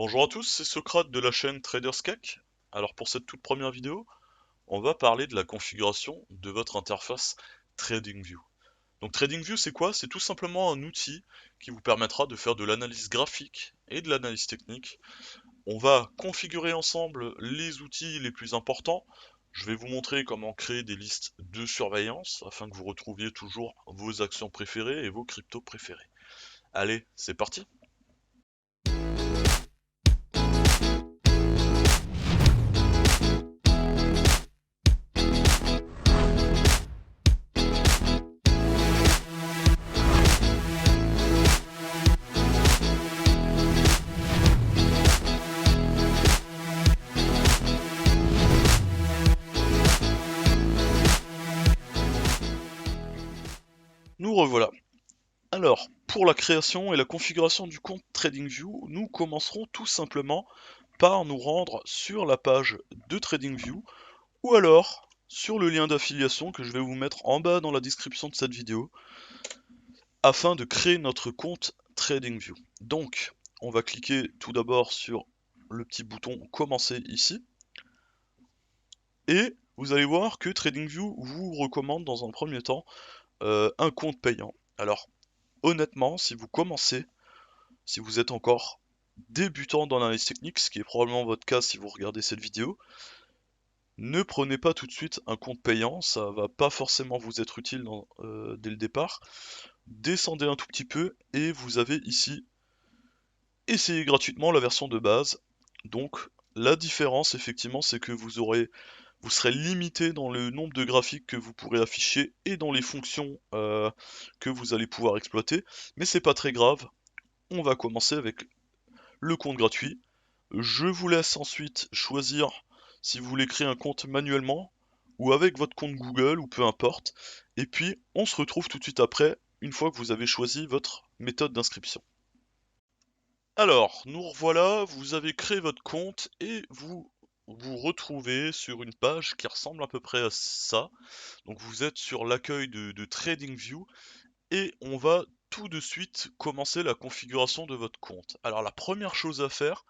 Bonjour à tous, c'est Socrate de la chaîne Traders Cake. Alors pour cette toute première vidéo, on va parler de la configuration de votre interface TradingView. Donc TradingView c'est quoi? C'est tout simplement un outil qui vous permettra de faire de l'analyse graphique et de l'analyse technique. On va configurer ensemble les outils les plus importants. Je vais vous montrer comment créer des listes de surveillance afin que vous retrouviez toujours vos actions préférées et vos cryptos préférés. Allez, c'est parti! Nous revoilà. Alors, pour la création et la configuration du compte TradingView, nous commencerons tout simplement par nous rendre sur la page de TradingView ou alors sur le lien d'affiliation que je vais vous mettre en bas dans la description de cette vidéo afin de créer notre compte TradingView. Donc, on va cliquer tout d'abord sur le petit bouton commencer ici et vous allez voir que TradingView vous recommande dans un premier temps un compte payant. Alors, honnêtement, si vous commencez, si vous êtes encore débutant dans l'analyse technique, ce qui est probablement votre cas si vous regardez cette vidéo, ne prenez pas tout de suite un compte payant, ça va pas forcément vous être utile dès le départ. Descendez un tout petit peu et vous avez ici essayez gratuitement la version de base. Donc la différence effectivement c'est que vous serez limité dans le nombre de graphiques que vous pourrez afficher et dans les fonctions que vous allez pouvoir exploiter, mais c'est pas très grave. On va commencer avec le compte gratuit. Je vous laisse ensuite choisir si vous voulez créer un compte manuellement ou avec votre compte Google ou peu importe. Et puis on se retrouve tout de suite après, une fois que vous avez choisi votre méthode d'inscription. Alors, nous revoilà, vous avez créé votre compte et vous vous retrouvez sur une page qui ressemble à peu près à ça. Donc vous êtes sur l'accueil de TradingView et on va tout de suite commencer la configuration de votre compte. Alors la première chose à faire,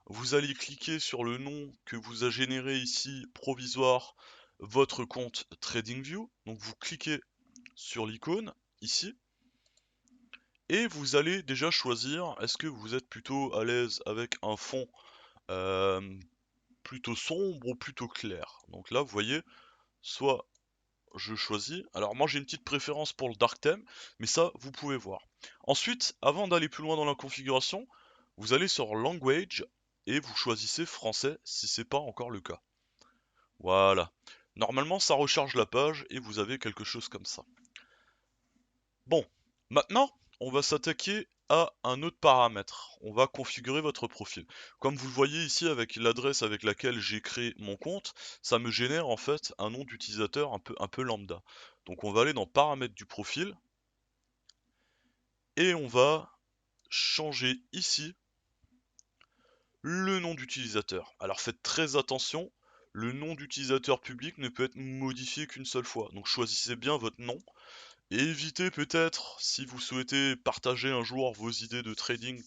vous allez cliquer sur le nom que vous a généré ici, provisoire, votre compte TradingView. Donc vous cliquez sur l'icône, ici, et vous allez déjà choisir, est-ce que vous êtes plutôt à l'aise avec un fond euh, plutôt sombre ou plutôt clair. Donc là, vous voyez, soit je choisis, alors moi j'ai une petite préférence pour le dark theme, mais ça, vous pouvez voir. Ensuite, avant d'aller plus loin dans la configuration, vous allez sur Language, et vous choisissez français si c'est pas encore le cas. Voilà. Normalement, ça recharge la page et vous avez quelque chose comme ça. Bon, maintenant, on va s'attaquer à un autre paramètre. On va configurer votre profil. Comme vous le voyez ici avec l'adresse avec laquelle j'ai créé mon compte, ça me génère en fait un nom d'utilisateur un peu lambda. Donc on va aller dans paramètres du profil et on va changer ici le nom d'utilisateur. Alors faites très attention, le nom d'utilisateur public ne peut être modifié qu'une seule fois. Donc choisissez bien votre nom et évitez peut-être, si vous souhaitez partager un jour vos idées de trading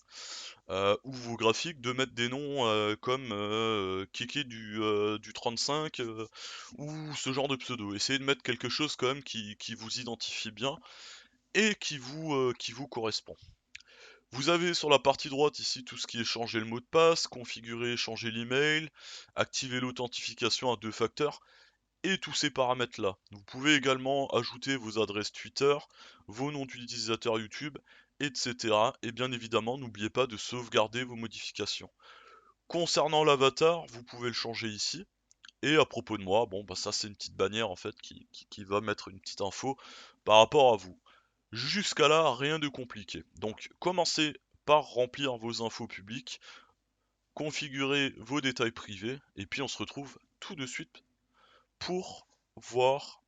ou vos graphiques, de mettre des noms comme Kiki du 35 ou ce genre de pseudo. Essayez de mettre quelque chose quand même qui vous identifie bien et qui vous correspond. Vous avez sur la partie droite ici tout ce qui est changer le mot de passe, configurer, changer l'email, activer l'authentification à 2 facteurs et tous ces paramètres-là. Vous pouvez également ajouter vos adresses Twitter, vos noms d'utilisateurs YouTube, etc. Et bien évidemment, n'oubliez pas de sauvegarder vos modifications. Concernant l'avatar, vous pouvez le changer ici. Et à propos de moi, bon bah ça c'est une petite bannière en fait qui va mettre une petite info par rapport à vous. Jusqu'à là, rien de compliqué. Donc commencez par remplir vos infos publiques, configurez vos détails privés, et puis on se retrouve tout de suite pour voir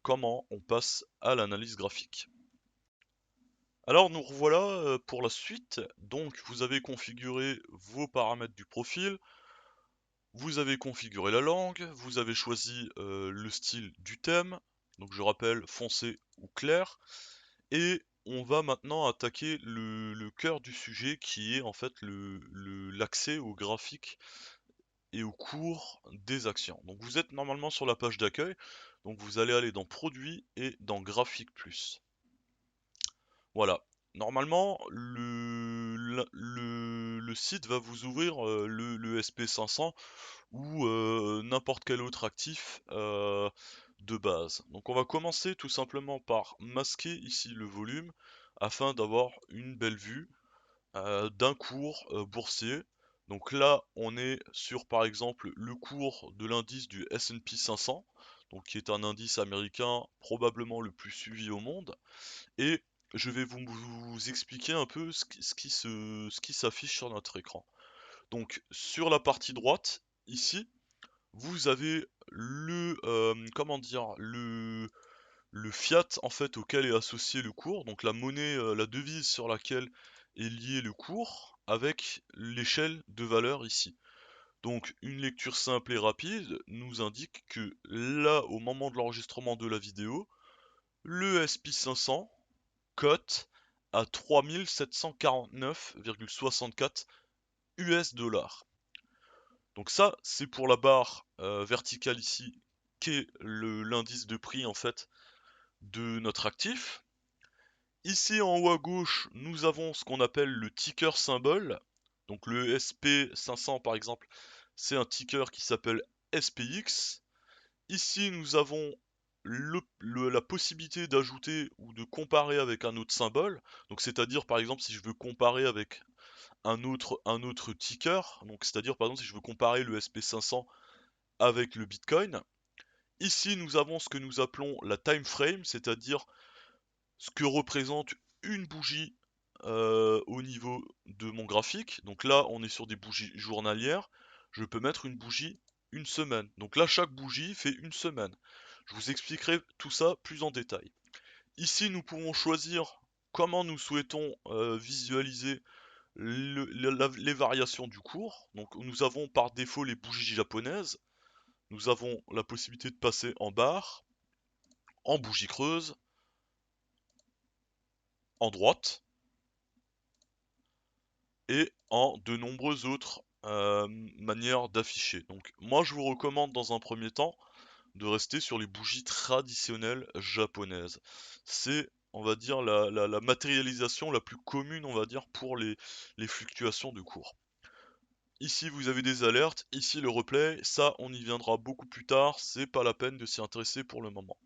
comment on passe à l'analyse graphique. Alors nous revoilà pour la suite. Donc vous avez configuré vos paramètres du profil, vous avez configuré la langue, vous avez choisi le style du thème, donc je rappelle foncé ou clair, et on va maintenant attaquer le cœur du sujet qui est en fait l'accès au graphique et au cours des actions. Donc vous êtes normalement sur la page d'accueil, donc vous allez aller dans Produits et dans Graphique Plus. Voilà. Normalement, le site va vous ouvrir le SP500 ou n'importe quel autre actif de base. Donc on va commencer tout simplement par masquer ici le volume afin d'avoir une belle vue d'un cours boursier. Donc là, on est sur par exemple le cours de l'indice du S&P 500, donc qui est un indice américain probablement le plus suivi au monde. Et je vais vous expliquer un peu ce qui s'affiche sur notre écran. Donc sur la partie droite, ici, vous avez comment dire, le fiat en fait auquel est associé le cours, donc la monnaie, la devise sur laquelle est lié le cours, avec l'échelle de valeur ici. Donc une lecture simple et rapide nous indique que là, au moment de l'enregistrement de la vidéo, le SP500 cote à 3749,64 US dollars. Donc ça, c'est pour la barre verticale ici, qui est l'indice de prix en fait de notre actif. Ici en haut à gauche, nous avons ce qu'on appelle le ticker symbole. Donc le SP500 par exemple, c'est un ticker qui s'appelle SPX. Ici, nous avons la possibilité d'ajouter ou de comparer avec un autre symbole. Donc c'est-à-dire par exemple si je veux comparer avec un autre ticker, donc c'est-à-dire par exemple si je veux comparer le SP500 avec le Bitcoin. Ici, nous avons ce que nous appelons la time frame, c'est-à-dire ce que représente une bougie au niveau de mon graphique. Donc là, on est sur des bougies journalières. Je peux mettre une bougie une semaine. Donc là, chaque bougie fait une semaine. Je vous expliquerai tout ça plus en détail. Ici, nous pouvons choisir comment nous souhaitons visualiser les variations du cours. Donc nous avons par défaut les bougies japonaises. Nous avons la possibilité de passer en barre, en bougie creuse, en droite et en de nombreuses autres manières d'afficher. Donc moi je vous recommande dans un premier temps de rester sur les bougies traditionnelles japonaises. C'est, on va dire, la matérialisation la plus commune, on va dire, pour les fluctuations de cours. Ici vous avez des alertes, ici le replay, ça on y viendra beaucoup plus tard, c'est pas la peine de s'y intéresser pour le moment.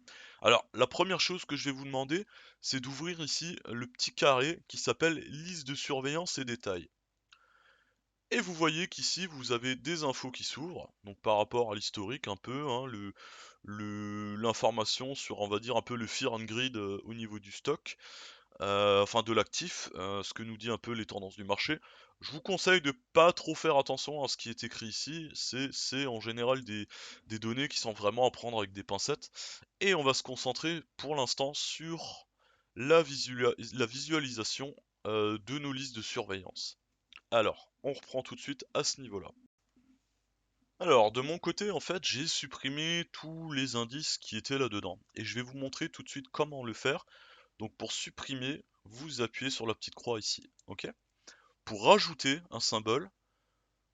Alors la première chose que je vais vous demander, c'est d'ouvrir ici le petit carré qui s'appelle liste de surveillance et détails. Et vous voyez qu'ici vous avez des infos qui s'ouvrent, donc par rapport à l'historique un peu, hein, l'information sur on va dire un peu le fear and greed au niveau du stock, enfin de l'actif, ce que nous dit un peu les tendances du marché. Je vous conseille de pas trop faire attention à ce qui est écrit ici, c'est en général des données qui sont vraiment à prendre avec des pincettes, et on va se concentrer pour l'instant sur la visualisation de nos listes de surveillance. Alors, on reprend tout de suite à ce niveau-là. Alors, de mon côté, en fait, j'ai supprimé tous les indices qui étaient là-dedans. Et je vais vous montrer tout de suite comment le faire. Donc, pour supprimer, vous appuyez sur la petite croix ici. Ok? Pour rajouter un symbole,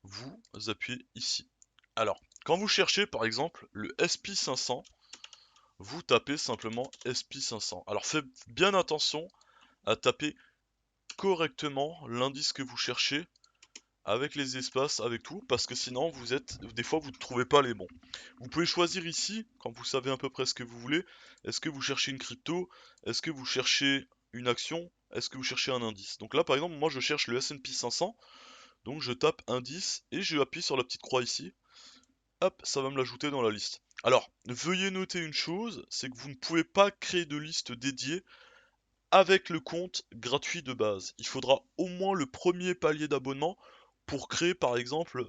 vous appuyez ici. Alors, quand vous cherchez, par exemple, le SP500, vous tapez simplement SP500. Alors, faites bien attention à taper correctement l'indice que vous cherchez avec les espaces, avec tout, parce que sinon des fois vous ne trouvez pas les bons. Vous pouvez choisir ici, quand vous savez à peu près ce que vous voulez, est-ce que vous cherchez une crypto, est-ce que vous cherchez une action, est-ce que vous cherchez un indice. Donc là par exemple, moi je cherche le S&P 500, donc je tape indice et je appuie sur la petite croix ici, hop, ça va me l'ajouter dans la liste. Alors, veuillez noter une chose, c'est que vous ne pouvez pas créer de liste dédiée avec le compte gratuit de base. Il faudra au moins le premier palier d'abonnement pour créer par exemple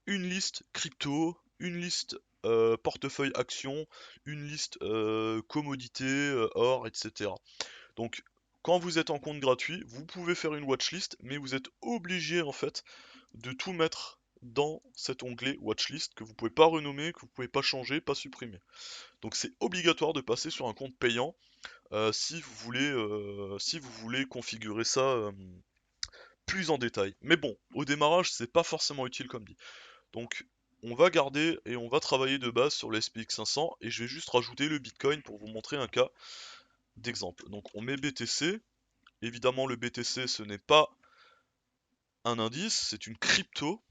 une liste crypto, une liste portefeuille action, une liste commodité, or, etc. Donc quand vous êtes en compte gratuit, vous pouvez faire une watchlist, mais vous êtes obligé en fait de tout mettre dans cet onglet watchlist que vous pouvez pas renommer, que vous pouvez pas changer, pas supprimer. Donc c'est obligatoire de passer sur un compte payant si vous voulez configurer ça plus en détail. Mais bon, au démarrage, c'est pas forcément utile comme dit. Donc on va garder et on va travailler de base sur le SPX 500 et je vais juste rajouter le Bitcoin pour vous montrer un cas d'exemple. Donc on met BTC. Évidemment, le BTC, ce n'est pas un indice, c'est une crypto.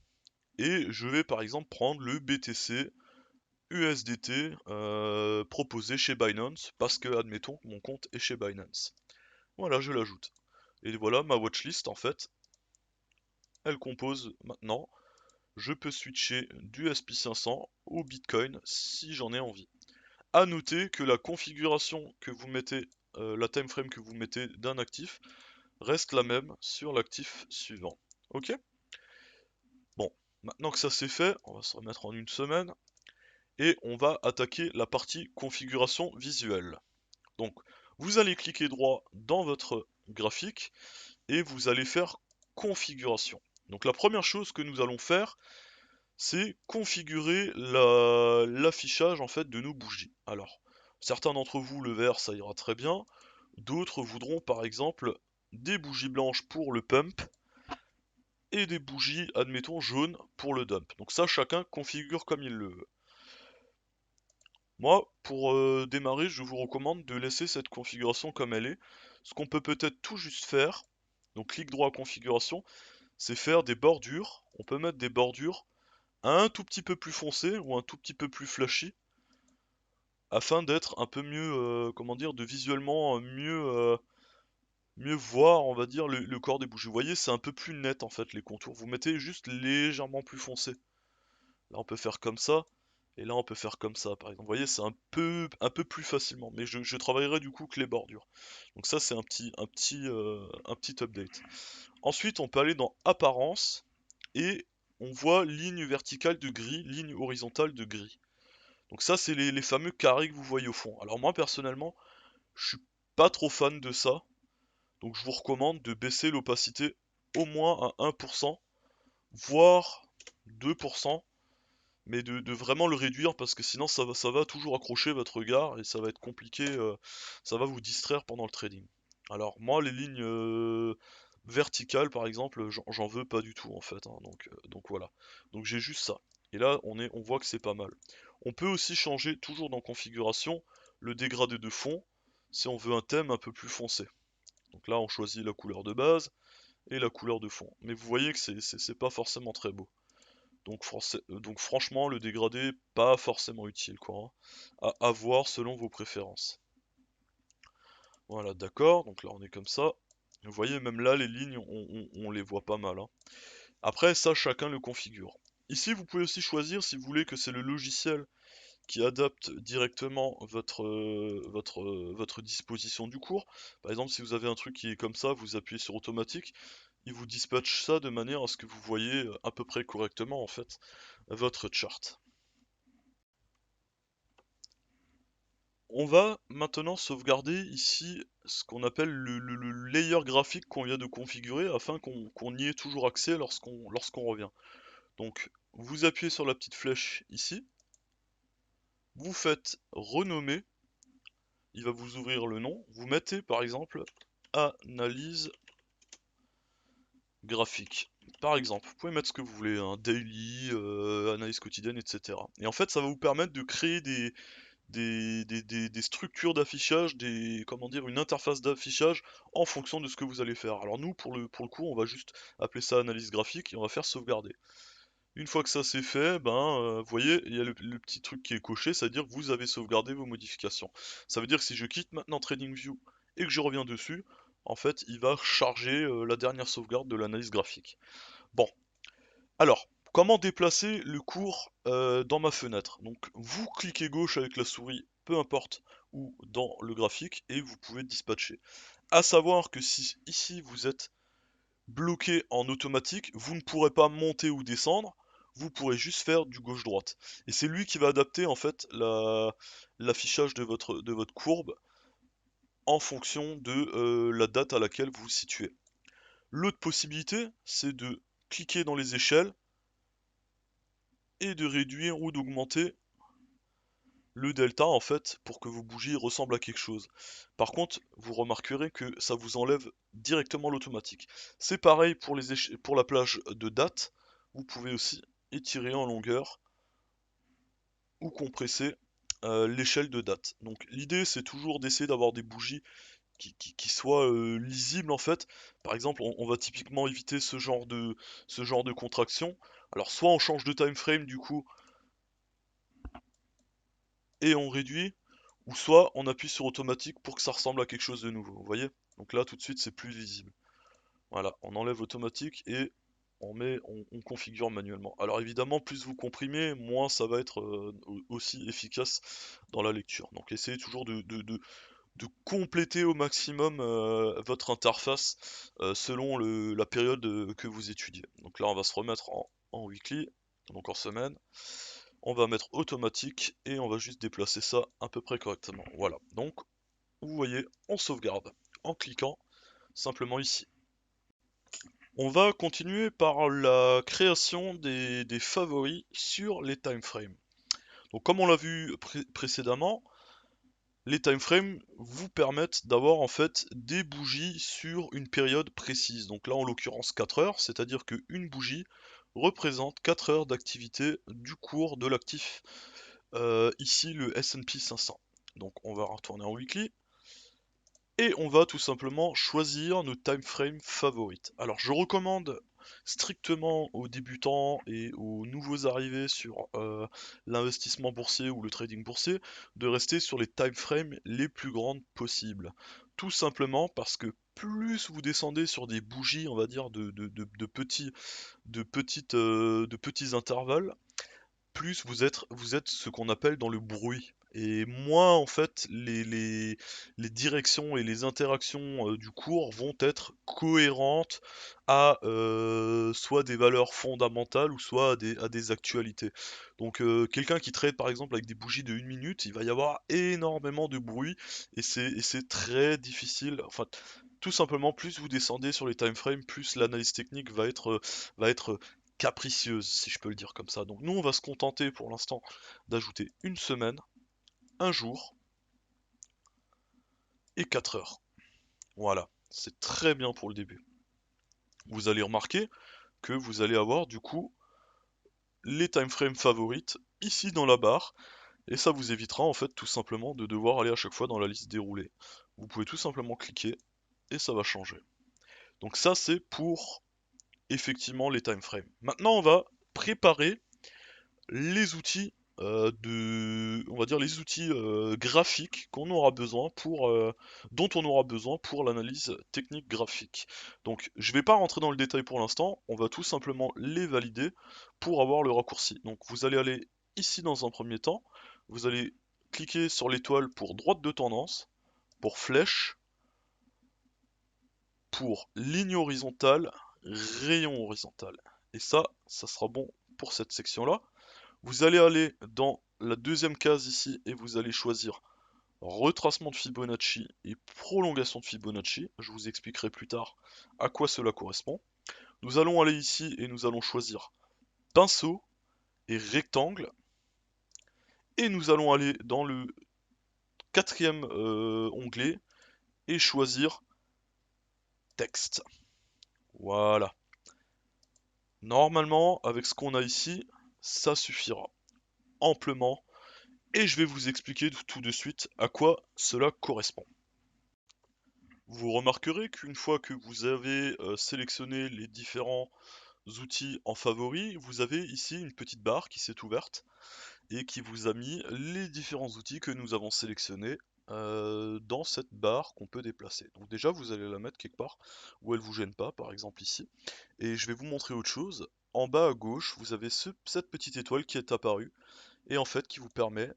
Et je vais par exemple prendre le BTC USDT proposé chez Binance parce que, admettons, que mon compte est chez Binance. Voilà, je l'ajoute. Et voilà, ma watchlist, en fait, elle compose maintenant. Je peux switcher du SP500 au Bitcoin si j'en ai envie. À noter que la configuration que vous mettez, la time frame que vous mettez d'un actif, reste la même sur l'actif suivant. Ok? Bon, maintenant que ça c'est fait, on va se remettre en une semaine et on va attaquer la partie configuration visuelle. Donc, vous allez cliquer droit dans votre graphique et vous allez faire configuration. Donc la première chose que nous allons faire, c'est configurer l'affichage en fait de nos bougies. Alors, certains d'entre vous, le vert, ça ira très bien. D'autres voudront par exemple des bougies blanches pour le pump et des bougies, admettons, jaunes pour le dump. Donc ça, chacun configure comme il le veut. Moi, pour démarrer, je vous recommande de laisser cette configuration comme elle est. Ce qu'on peut peut-être tout juste faire, donc clic droit configuration, c'est faire des bordures. On peut mettre des bordures un tout petit peu plus foncées ou un tout petit peu plus flashy, afin d'être un peu mieux, comment dire, de visuellement mieux voir, on va dire, le corps des bougies. Vous voyez, c'est un peu plus net en fait les contours. Vous mettez juste légèrement plus foncé. Là, on peut faire comme ça. Et là, on peut faire comme ça, par exemple. Vous voyez, c'est un peu plus facilement. Mais je travaillerai du coup que les bordures. Donc ça, c'est un petit update. Ensuite, on peut aller dans Apparence. Et on voit ligne verticale de gris, ligne horizontale de gris. Donc ça, c'est les fameux carrés que vous voyez au fond. Alors moi, personnellement, je suis pas trop fan de ça. Donc je vous recommande de baisser l'opacité au moins à 1%, voire 2%, mais de vraiment le réduire parce que sinon ça va toujours accrocher votre regard et ça va être compliqué, ça va vous distraire pendant le trading. Alors moi les lignes verticales par exemple, j'en veux pas du tout en fait, hein, donc voilà. Donc j'ai juste ça. Et là on voit que c'est pas mal. On peut aussi changer toujours dans configuration le dégradé de fond si on veut un thème un peu plus foncé. Donc là on choisit la couleur de base et la couleur de fond. Mais vous voyez que c'est pas forcément très beau. Donc franchement, le dégradé, pas forcément utile, quoi, hein. À voir selon vos préférences. Voilà, d'accord, donc là on est comme ça. Vous voyez, même là, les lignes, on les voit pas mal, hein. Après, ça, chacun le configure. Ici, vous pouvez aussi choisir si vous voulez que c'est le logiciel qui adapte directement votre disposition du cours. Par exemple, si vous avez un truc qui est comme ça, vous appuyez sur automatique, il vous dispatche ça de manière à ce que vous voyez à peu près correctement, en fait, votre chart. On va maintenant sauvegarder ici ce qu'on appelle le layer graphique qu'on vient de configurer afin qu'on y ait toujours accès lorsqu'on revient. Donc vous appuyez sur la petite flèche ici, vous faites renommer, il va vous ouvrir le nom, vous mettez par exemple analyse graphique. Par exemple, vous pouvez mettre ce que vous voulez, un daily, analyse quotidienne, etc. Et en fait ça va vous permettre de créer des structures d'affichage, comment dire, une interface d'affichage en fonction de ce que vous allez faire. Alors nous, pour le coup, on va juste appeler ça analyse graphique et on va faire sauvegarder. Une fois que ça c'est fait, vous voyez, il y a le petit truc qui est coché, c'est-à-dire que vous avez sauvegardé vos modifications. Ça veut dire que si je quitte maintenant TradingView et que je reviens dessus, en fait, il va charger la dernière sauvegarde de l'analyse graphique. Bon, alors, comment déplacer le cours dans ma fenêtre? Donc, vous cliquez gauche avec la souris, peu importe où dans le graphique, et vous pouvez dispatcher. À savoir que si ici vous êtes bloqué en automatique, vous ne pourrez pas monter ou descendre, vous pourrez juste faire du gauche-droite. Et c'est lui qui va adapter en fait l'affichage de votre courbe en fonction de la date à laquelle vous vous situez. L'autre possibilité, c'est de cliquer dans les échelles et de réduire ou d'augmenter le delta en fait pour que vos bougies ressemblent à quelque chose. Par contre, vous remarquerez que ça vous enlève directement l'automatique. C'est pareil pour pour la plage de date. Vous pouvez aussi étirer en longueur ou compresser l'échelle de date. Donc l'idée c'est toujours d'essayer d'avoir des bougies qui soient lisibles en fait. Par exemple, on va typiquement éviter ce genre de contraction. Alors soit on change de time frame du coup et on réduit, ou soit on appuie sur automatique pour que ça ressemble à quelque chose de nouveau, vous voyez? Donc là tout de suite c'est plus visible. Voilà, on enlève automatique et on configure manuellement. Alors évidemment, plus vous comprimez, moins ça va être aussi efficace dans la lecture. Donc essayez toujours de compléter au maximum votre interface selon la période que vous étudiez. Donc là on va se remettre en weekly, donc en semaine. On va mettre automatique et on va juste déplacer ça à peu près correctement. Voilà, donc vous voyez, on sauvegarde en cliquant simplement ici. On va continuer par la création des favoris sur les timeframes. Donc comme on l'a vu précédemment, les timeframes vous permettent d'avoir en fait des bougies sur une période précise. Donc là en l'occurrence 4 heures, c'est-à-dire qu'une bougie représente 4 heures d'activité du cours de l'actif, ici le S&P 500. Donc on va retourner en weekly. Et on va tout simplement choisir nos time frames favorites. Alors je recommande strictement aux débutants et aux nouveaux arrivés sur l'investissement boursier ou le trading boursier de rester sur les time frames les plus grandes possibles. Tout simplement parce que plus vous descendez sur des bougies, on va dire, de petits intervalles, plus vous êtes ce qu'on appelle dans le bruit. Et moins en fait les directions et les interactions du cours vont être cohérentes à soit des valeurs fondamentales ou soit à des actualités. Donc quelqu'un qui trade par exemple avec des bougies de 1 minute, il va y avoir énormément de bruit et c'est très difficile. Enfin, tout simplement, plus vous descendez sur les time frames, plus l'analyse technique va être capricieuse, si je peux le dire comme ça. Donc nous, on va se contenter pour l'instant d'ajouter une semaine, un jour et 4 heures. Voilà, c'est très bien pour le début. Vous allez remarquer que vous allez avoir du coup les timeframes favorites ici dans la barre, et ça vous évitera en fait tout simplement de devoir aller à chaque fois dans la liste déroulée. Vous pouvez tout simplement cliquer et ça va changer. Donc ça c'est pour effectivement les timeframes. Maintenant on va préparer les outils on va dire les outils graphiques qu'on aura besoin dont on aura besoin pour l'analyse technique graphique. Donc, je vais pas rentrer dans le détail pour l'instant, on va tout simplement les valider pour avoir le raccourci. Donc, vous allez aller ici dans un premier temps, vous allez cliquer sur l'étoile pour droite de tendance, pour flèche, pour ligne horizontale, rayon horizontal. Et ça sera bon pour cette section-là. Vous allez aller dans la deuxième case ici et vous allez choisir retracement de Fibonacci et prolongation de Fibonacci. Je vous expliquerai plus tard à quoi cela correspond. Nous allons aller ici et nous allons choisir pinceau et rectangle. Et nous allons aller dans le quatrième onglet et choisir texte. Voilà. Normalement, avec ce qu'on a ici, ça suffira amplement. Et je vais vous expliquer tout de suite à quoi cela correspond. Vous remarquerez qu'une fois que vous avez sélectionné les différents outils en favori, vous avez ici une petite barre qui s'est ouverte et qui vous a mis les différents outils que nous avons sélectionnés dans cette barre qu'on peut déplacer. Donc déjà, vous allez la mettre quelque part où elle vous gêne pas, par exemple ici. Et je vais vous montrer autre chose. En bas à gauche, vous avez cette petite étoile qui est apparue et en fait qui vous permet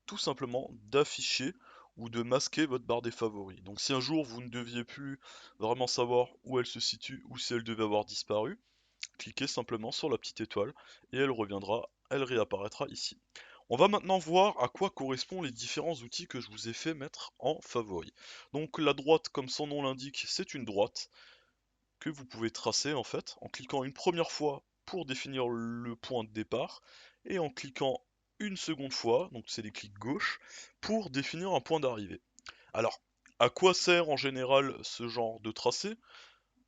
tout simplement d'afficher ou de masquer votre barre des favoris. Donc si un jour vous ne deviez plus vraiment savoir où elle se situe ou si elle devait avoir disparu, cliquez simplement sur la petite étoile et elle reviendra, elle réapparaîtra ici. On va maintenant voir à quoi correspondent les différents outils que je vous ai fait mettre en favori. Donc la droite, comme son nom l'indique, c'est une droite que vous pouvez tracer en fait en cliquant une première fois pour définir le point de départ, et en cliquant une seconde fois, donc c'est des clics gauche, pour définir un point d'arrivée. Alors, à quoi sert en général ce genre de tracé?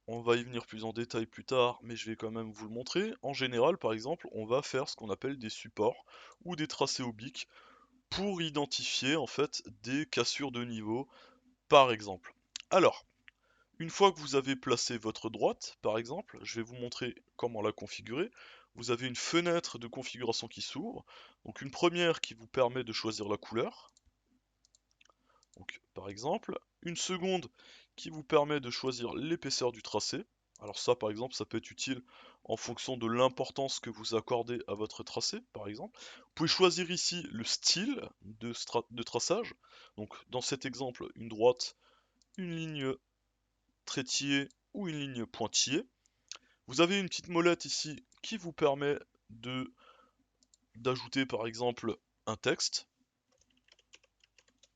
On va y venir plus en détail plus tard, mais je vais quand même vous le montrer. En général, par exemple, on va faire ce qu'on appelle des supports ou des tracés obliques pour identifier en fait des cassures de niveau, par exemple. Alors, une fois que vous avez placé votre droite, par exemple, je vais vous montrer comment la configurer. Vous avez une fenêtre de configuration qui s'ouvre, donc une première qui vous permet de choisir la couleur, donc par exemple, une seconde qui vous permet de choisir l'épaisseur du tracé. Alors ça, par exemple, ça peut être utile en fonction de l'importance que vous accordez à votre tracé, par exemple. Vous pouvez choisir ici le style de traçage. Donc dans cet exemple, une droite, une ligne trétillée ou une ligne pointillée. Vous avez une petite molette ici qui vous permet d'ajouter par exemple un texte.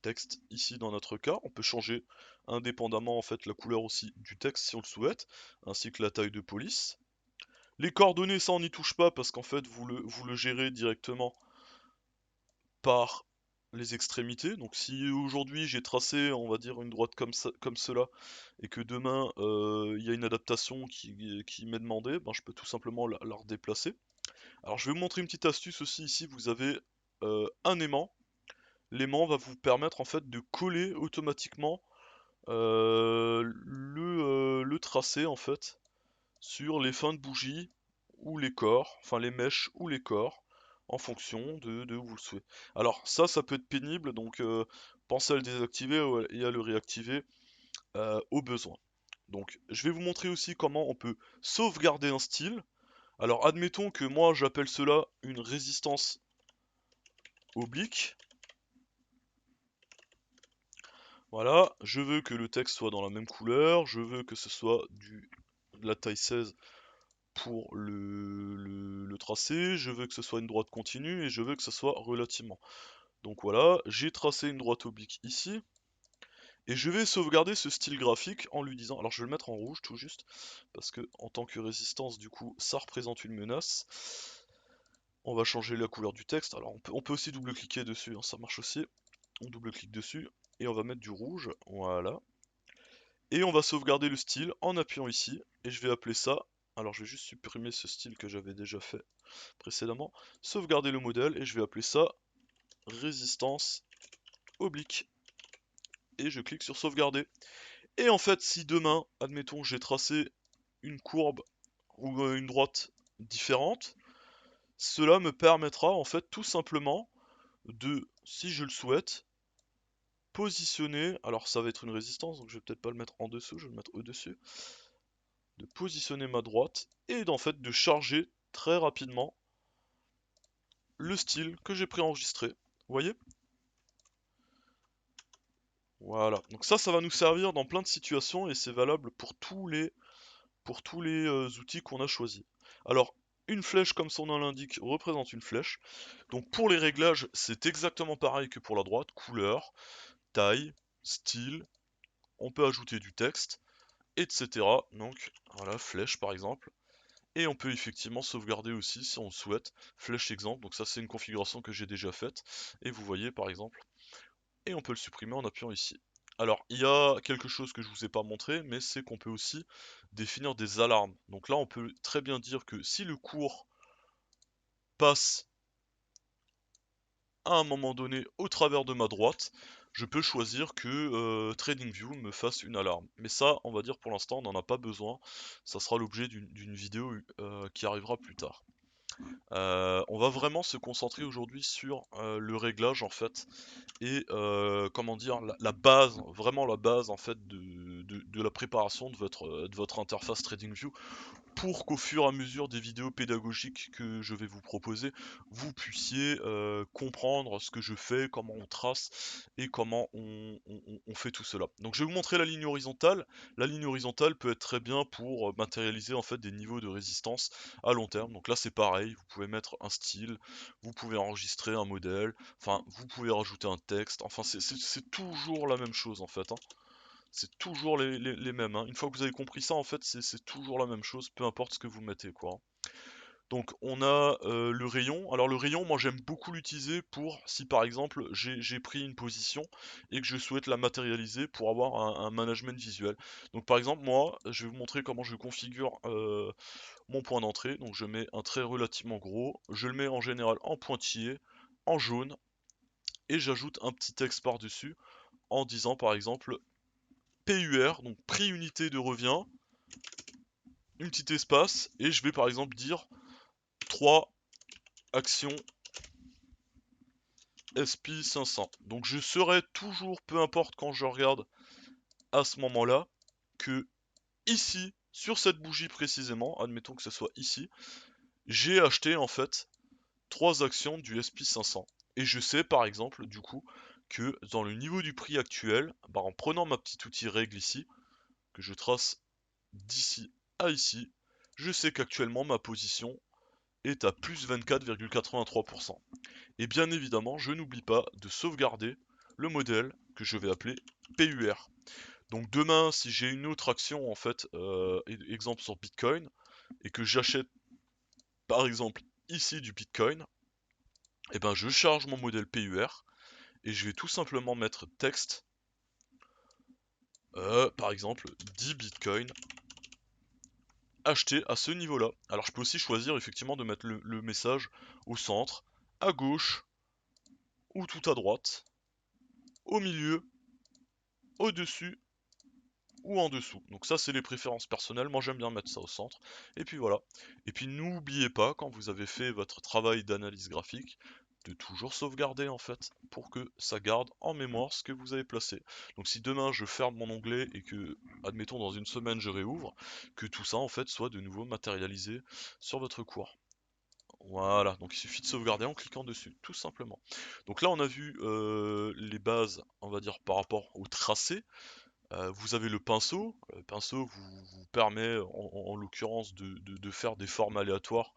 Texte ici dans notre cas, on peut changer indépendamment en fait la couleur aussi du texte si on le souhaite, ainsi que la taille de police. Les coordonnées, ça on n'y touche pas parce qu'en fait vous le gérez directement par les extrémités. Donc si aujourd'hui j'ai tracé, on va dire, une droite comme ça, comme cela, et que demain il y a une adaptation qui m'est demandée, ben, je peux tout simplement la redéplacer. Alors je vais vous montrer une petite astuce aussi ici, vous avez un aimant. L'aimant va vous permettre en fait de coller automatiquement le tracé en fait sur les fins de bougie ou les corps, enfin les mèches ou les corps, en fonction de où vous le souhaitez. Alors ça peut être pénible, donc pensez à le désactiver et à le réactiver au besoin. Donc je vais vous montrer aussi comment on peut sauvegarder un style. Alors admettons que moi j'appelle cela une résistance oblique. Voilà, je veux que le texte soit dans la même couleur, je veux que ce soit de la taille 16 pour le tracé, je veux que ce soit une droite continue et je veux que ce soit relativement. Donc voilà, j'ai tracé une droite oblique ici, et je vais sauvegarder ce style graphique en lui disant, alors je vais le mettre en rouge tout juste, parce que en tant que résistance du coup ça représente une menace. On va changer la couleur du texte, alors on peut aussi double-cliquer dessus, hein, ça marche aussi. On double-clique dessus, et on va mettre du rouge, voilà. Et on va sauvegarder le style en appuyant ici, et je vais appeler ça, alors je vais juste supprimer ce style que j'avais déjà fait précédemment, sauvegarder le modèle, et je vais appeler ça résistance oblique. Et je clique sur sauvegarder. Et en fait, si demain, admettons, j'ai tracé une courbe ou une droite différente, cela me permettra en fait tout simplement de, si je le souhaite, positionner, alors ça va être une résistance, donc je vais peut-être pas le mettre en dessous, je vais le mettre au-dessus, de positionner ma droite et en fait de charger très rapidement le style que j'ai préenregistré. Vous voyez? Voilà. Donc ça va nous servir dans plein de situations et c'est valable pour tous les outils qu'on a choisis. Alors, une flèche, comme son nom l'indique, représente une flèche. Donc pour les réglages, c'est exactement pareil que pour la droite. Couleur, taille, style, on peut ajouter du texte, etc. Donc voilà, flèche par exemple. Et on peut effectivement sauvegarder aussi si on le souhaite. Flèche exemple, donc ça c'est une configuration que j'ai déjà faite. Et vous voyez par exemple. Et on peut le supprimer en appuyant ici. Alors, il y a quelque chose que je vous ai pas montré, mais c'est qu'on peut aussi définir des alarmes. Donc là, on peut très bien dire que si le cours passe à un moment donné au travers de ma droite, je peux choisir que TradingView me fasse une alarme. Mais ça, on va dire pour l'instant, on n'en a pas besoin. Ça sera l'objet d'une vidéo qui arrivera plus tard. On va vraiment se concentrer aujourd'hui sur le réglage en fait et comment dire la base, vraiment la base en fait de la préparation de votre interface TradingView pour qu'au fur et à mesure des vidéos pédagogiques que je vais vous proposer, vous puissiez comprendre ce que je fais, comment on trace et comment on fait tout cela. Donc je vais vous montrer la ligne horizontale. La ligne horizontale peut être très bien pour matérialiser en fait des niveaux de résistance à long terme. Donc là c'est pareil, vous pouvez mettre un style, vous pouvez enregistrer un modèle, enfin vous pouvez rajouter un texte, enfin c'est toujours la même chose en fait, hein. C'est toujours les mêmes, hein. Une fois que vous avez compris ça, en fait, c'est toujours la même chose, peu importe ce que vous mettez, quoi. Donc on a le rayon. Alors le rayon, moi j'aime beaucoup l'utiliser pour si par exemple j'ai pris une position et que je souhaite la matérialiser pour avoir un management visuel. Donc par exemple moi, je vais vous montrer comment je configure mon point d'entrée. Donc je mets un trait relativement gros, je le mets en général en pointillé, en jaune, et j'ajoute un petit texte par-dessus en disant par exemple PUR, donc prix unité de revient, une petite espace, et je vais par exemple dire 3 actions SP 500. Donc je saurai toujours, peu importe quand je regarde à ce moment-là, que ici, sur cette bougie précisément, admettons que ce soit ici, j'ai acheté en fait 3 actions du SP 500. Et je sais par exemple du coup que dans le niveau du prix actuel, bah, en prenant ma petite outil règle ici, que je trace d'ici à ici, je sais qu'actuellement ma position est à plus 24,83%. Et bien évidemment, je n'oublie pas de sauvegarder le modèle que je vais appeler PUR. Donc demain, si j'ai une autre action, en fait, exemple sur Bitcoin, et que j'achète par exemple ici du Bitcoin, et ben je charge mon modèle PUR, et je vais tout simplement mettre texte, par exemple 10 Bitcoin acheté à ce niveau-là. Alors je peux aussi choisir effectivement de mettre le message au centre, à gauche, ou tout à droite, au milieu, au-dessus ou en dessous. Donc ça c'est les préférences personnelles, moi j'aime bien mettre ça au centre. Et puis voilà. Et puis n'oubliez pas, quand vous avez fait votre travail d'analyse graphique, de toujours sauvegarder en fait, pour que ça garde en mémoire ce que vous avez placé. Donc si demain je ferme mon onglet et que, admettons dans une semaine je réouvre, que tout ça en fait soit de nouveau matérialisé sur votre cours. Voilà, donc il suffit de sauvegarder en cliquant dessus, tout simplement. Donc là on a vu les bases, on va dire par rapport au tracé. Vous avez le pinceau. Le pinceau vous permet, en l'occurrence, de faire des formes aléatoires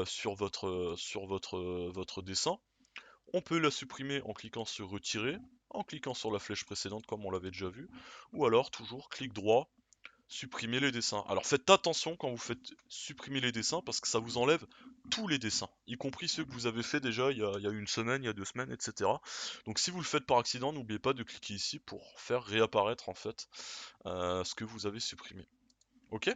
sur votre dessin. On peut la supprimer en cliquant sur retirer, en cliquant sur la flèche précédente comme on l'avait déjà vu, ou alors toujours clic droit, supprimer les dessins. Alors faites attention quand vous faites supprimer les dessins parce que ça vous enlève tous les dessins, y compris ceux que vous avez fait déjà il y a une semaine, il y a 2 semaines, etc. Donc si vous le faites par accident, n'oubliez pas de cliquer ici pour faire réapparaître en fait ce que vous avez supprimé. Ok?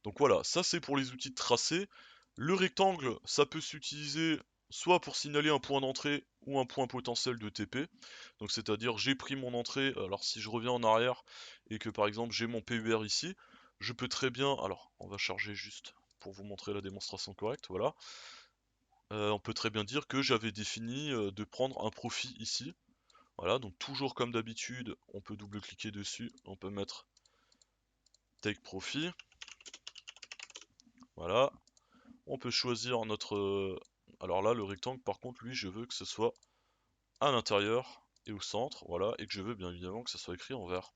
Donc voilà, ça c'est pour les outils de tracé. Le rectangle, ça peut s'utiliser soit pour signaler un point d'entrée ou un point potentiel de TP. Donc c'est-à-dire j'ai pris mon entrée, alors si je reviens en arrière et que par exemple j'ai mon PUR ici, je peux très bien, alors on va charger juste pour vous montrer la démonstration correcte, voilà. On peut très bien dire que j'avais défini de prendre un profit ici. Voilà, donc toujours comme d'habitude, on peut double-cliquer dessus, on peut mettre Take Profit. Voilà, on peut choisir notre... alors là, le rectangle, par contre, lui, je veux que ce soit à l'intérieur et au centre, voilà, et que je veux bien évidemment que ce soit écrit en vert.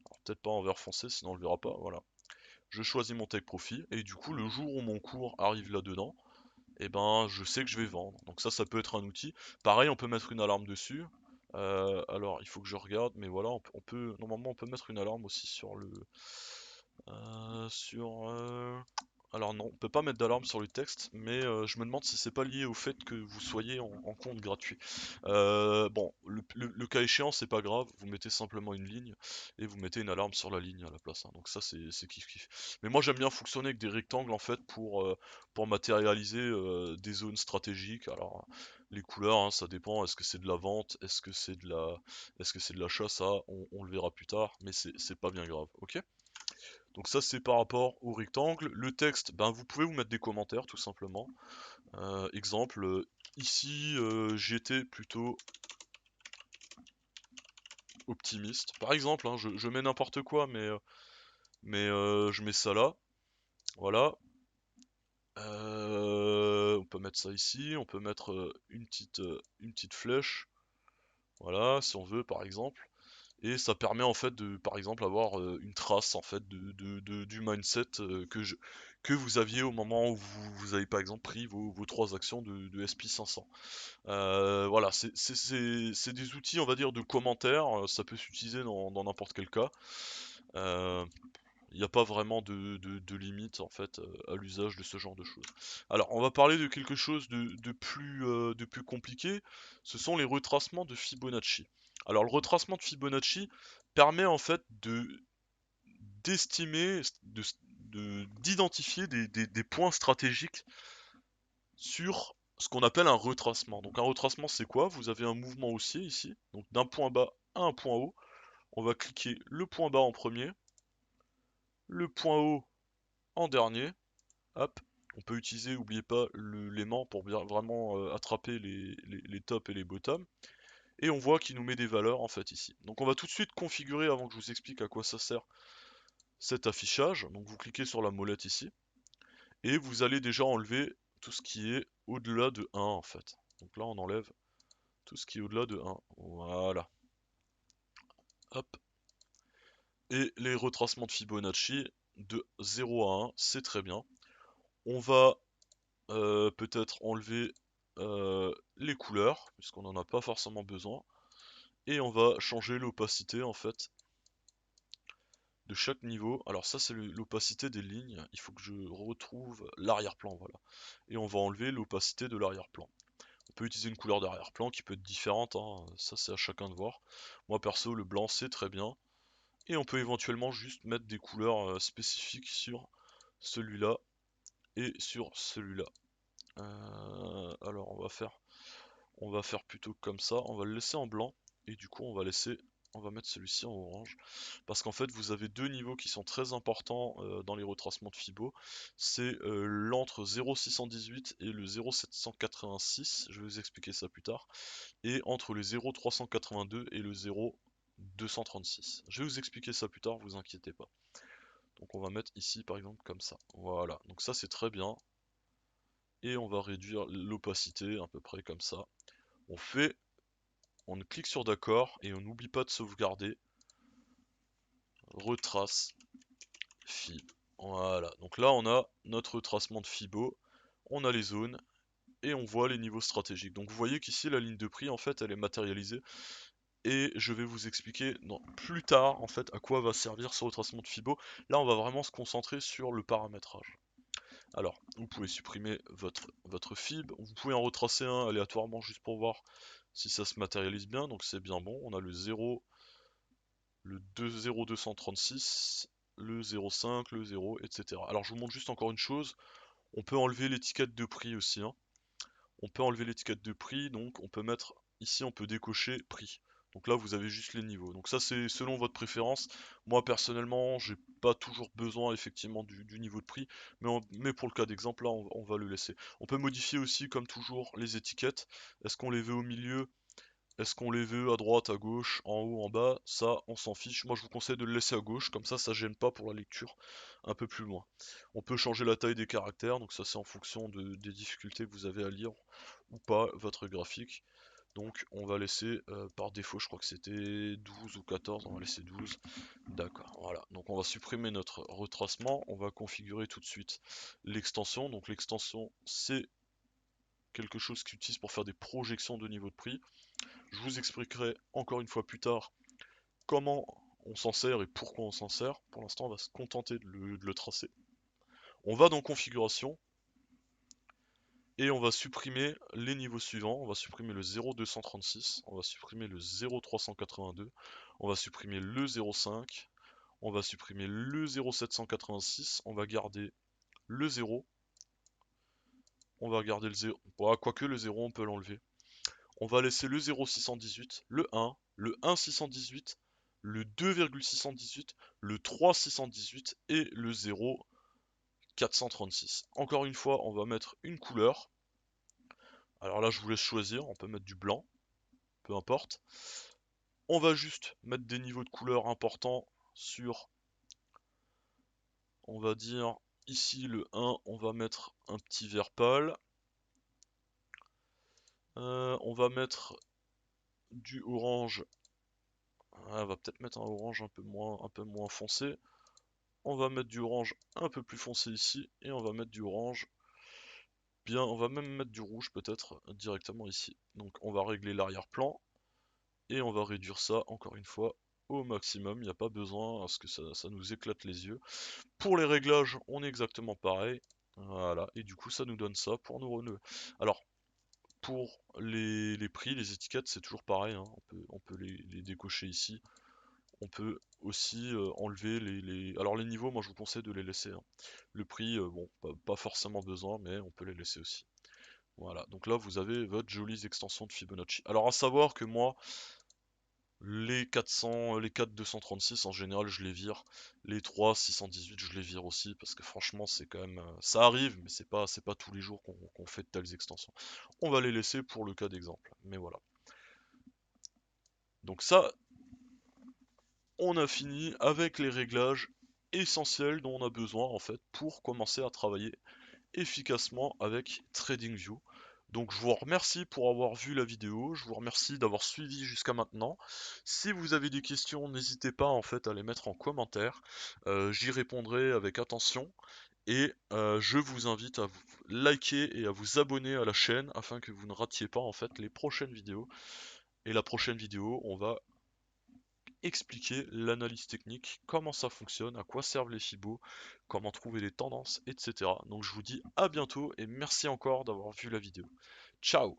Alors peut-être pas en vert foncé, sinon on le verra pas, voilà. Je choisis mon take profit, et du coup, le jour où mon cours arrive là-dedans, et ben, je sais que je vais vendre. Donc ça peut être un outil. Pareil, on peut mettre une alarme dessus. Alors, il faut que je regarde, mais voilà, normalement, on peut mettre une alarme aussi sur le... sur... Alors non, on peut pas mettre d'alarme sur le texte, mais je me demande si c'est pas lié au fait que vous soyez en compte gratuit. Bon, le cas échéant, c'est pas grave, vous mettez simplement une ligne et vous mettez une alarme sur la ligne à la place, hein. Donc ça, c'est kiff kiff. Mais moi, j'aime bien fonctionner avec des rectangles en fait pour matérialiser des zones stratégiques. Alors, les couleurs, hein, ça dépend. Est-ce que c'est de la vente? Est-ce que c'est de l'achat? Ça, on le verra plus tard, mais c'est pas bien grave, ok? Donc ça c'est par rapport au rectangle. Le texte, ben vous pouvez vous mettre des commentaires tout simplement. Exemple, ici j'étais plutôt optimiste. Par exemple, hein, je mets n'importe quoi, mais je mets ça là. Voilà. On peut mettre ça ici, on peut mettre une petite flèche. Voilà, si on veut par exemple. Et ça permet en fait de, par exemple, avoir une trace en fait du mindset que vous aviez au moment où vous avez par exemple pris vos 3 actions de SP500. Voilà, c'est des outils, on va dire, de commentaires. Ça peut s'utiliser dans n'importe quel cas. Euh, Il n'y a pas vraiment de limite en fait à l'usage de ce genre de choses. Alors, on va parler de quelque chose de plus compliqué. Ce sont les retracements de Fibonacci. Alors, le retracement de Fibonacci permet en fait d'estimer, d'identifier des points stratégiques sur ce qu'on appelle un retracement. Donc un retracement c'est quoi? Vous avez un mouvement haussier ici, donc d'un point bas à un point haut. On va cliquer le point bas en premier, le point haut en dernier. Hop. On peut utiliser, n'oubliez pas, l'aimant pour bien vraiment attraper les tops et les bottoms. Et on voit qu'il nous met des valeurs en fait ici. Donc on va tout de suite configurer avant que je vous explique à quoi ça sert cet affichage. Donc vous cliquez sur la molette ici. Et vous allez déjà enlever tout ce qui est au-delà de 1 en fait. Donc là on enlève tout ce qui est au-delà de 1. Voilà. Hop. Et les retracements de Fibonacci de 0 à 1, c'est très bien. On va peut-être enlever les couleurs, puisqu'on n'en a pas forcément besoin. Et on va changer l'opacité en fait de chaque niveau. Alors ça c'est l'opacité des lignes. Il faut que je retrouve l'arrière-plan, voilà. Et on va enlever l'opacité de l'arrière-plan. On peut utiliser une couleur d'arrière-plan qui peut être différente, hein. Ça c'est à chacun de voir. Moi perso le blanc c'est très bien. Et on peut éventuellement juste mettre des couleurs spécifiques sur celui-là et sur celui-là. Alors on va faire plutôt comme ça, on va le laisser en blanc et du coup on va mettre celui-ci en orange parce qu'en fait vous avez deux niveaux qui sont très importants dans les retracements de Fibo, c'est l'entre 0,618 et le 0,786, je vais vous expliquer ça plus tard, et entre le 0,382 et le 0,236. Je vais vous expliquer ça plus tard, vous inquiétez pas. Donc on va mettre ici par exemple comme ça, voilà, donc ça c'est très bien, et on va réduire l'opacité à peu près comme ça. On clique sur d'accord et on n'oublie pas de sauvegarder. Retrace Fib. Voilà, donc là on a notre retracement de Fibo, on a les zones et on voit les niveaux stratégiques. Donc vous voyez qu'ici la ligne de prix en fait elle est matérialisée et je vais vous expliquer plus tard en fait à quoi va servir ce retracement de Fibo. Là on va vraiment se concentrer sur le paramétrage. Alors, vous pouvez supprimer votre fib, vous pouvez en retracer un aléatoirement juste pour voir si ça se matérialise bien, donc c'est bien bon. On a le 0, le 0,236, le 0,5, le 0, etc. Alors je vous montre juste encore une chose, on peut enlever l'étiquette de prix aussi, hein. On peut enlever l'étiquette de prix, donc on peut mettre, ici on peut décocher prix. Donc là vous avez juste les niveaux. Donc ça c'est selon votre préférence. Moi personnellement j'ai pas toujours besoin effectivement du niveau de prix, mais pour le cas d'exemple là on va le laisser. On peut modifier aussi comme toujours les étiquettes. Est-ce qu'on les veut au milieu? Est-ce qu'on les veut à droite, à gauche, en haut, en bas? Ça, on s'en fiche. Moi, je vous conseille de le laisser à gauche, comme ça gêne pas pour la lecture un peu plus loin. On peut changer la taille des caractères, donc ça c'est en fonction des difficultés que vous avez à lire ou pas votre graphique. Donc on va laisser par défaut, je crois que c'était 12 ou 14, on va laisser 12. D'accord, voilà. Donc on va supprimer notre retracement, on va configurer tout de suite l'extension. Donc l'extension, c'est quelque chose qu'ils utilisent pour faire des projections de niveau de prix. Je vous expliquerai encore une fois plus tard comment on s'en sert et pourquoi on s'en sert. Pour l'instant, on va se contenter de le tracer. On va dans configuration et on va supprimer les niveaux suivants. On va supprimer le 0,236, on va supprimer le 0,382, on va supprimer le 0,5, on va supprimer le 0,786, on va garder le 0, on va garder le 0, bon, quoique le 0 on peut l'enlever. On va laisser le 0,618, le 1, le 1,618, le 2,618, le 3,618 et le 0,436. Encore une fois, on va mettre une couleur. Alors là, je vous laisse choisir, on peut mettre du blanc, peu importe. On va juste mettre des niveaux de couleur importants sur, on va dire, ici le 1, on va mettre un petit vert pâle. On va mettre du orange. On va peut-être mettre un orange un peu moins foncé. On va mettre du orange un peu plus foncé ici, et on va mettre du orange, bien, on va même mettre du rouge peut-être directement ici. Donc on va régler l'arrière-plan, et on va réduire ça encore une fois au maximum, il n'y a pas besoin parce que ça nous éclate les yeux. Pour les réglages, on est exactement pareil. Voilà, et du coup ça nous donne ça pour nous renouveler. Alors, pour les prix, les étiquettes, c'est toujours pareil, hein. On peut les décocher ici. On peut aussi enlever Alors les niveaux, moi je vous conseille de les laisser, hein. Le prix, bon, pas forcément besoin, mais on peut les laisser aussi. Voilà, donc là vous avez votre jolie extension de Fibonacci. Alors à savoir que moi, les 400, les 4 236 en général je les vire. Les 3 618 je les vire aussi parce que franchement c'est quand même, ça arrive, mais c'est pas tous les jours qu'on fait de telles extensions. On va les laisser pour le cas d'exemple, mais voilà. Donc ça, on a fini avec les réglages essentiels dont on a besoin en fait pour commencer à travailler efficacement avec TradingView. Donc je vous remercie pour avoir vu la vidéo, je vous remercie d'avoir suivi jusqu'à maintenant. Si vous avez des questions, n'hésitez pas en fait à les mettre en commentaire. J'y répondrai avec attention. Et je vous invite à vous liker et à vous abonner à la chaîne afin que vous ne ratiez pas en fait les prochaines vidéos. Et la prochaine vidéo, on va expliquer l'analyse technique, comment ça fonctionne, à quoi servent les fibos, comment trouver des tendances, etc. Donc je vous dis à bientôt et merci encore d'avoir vu la vidéo. Ciao!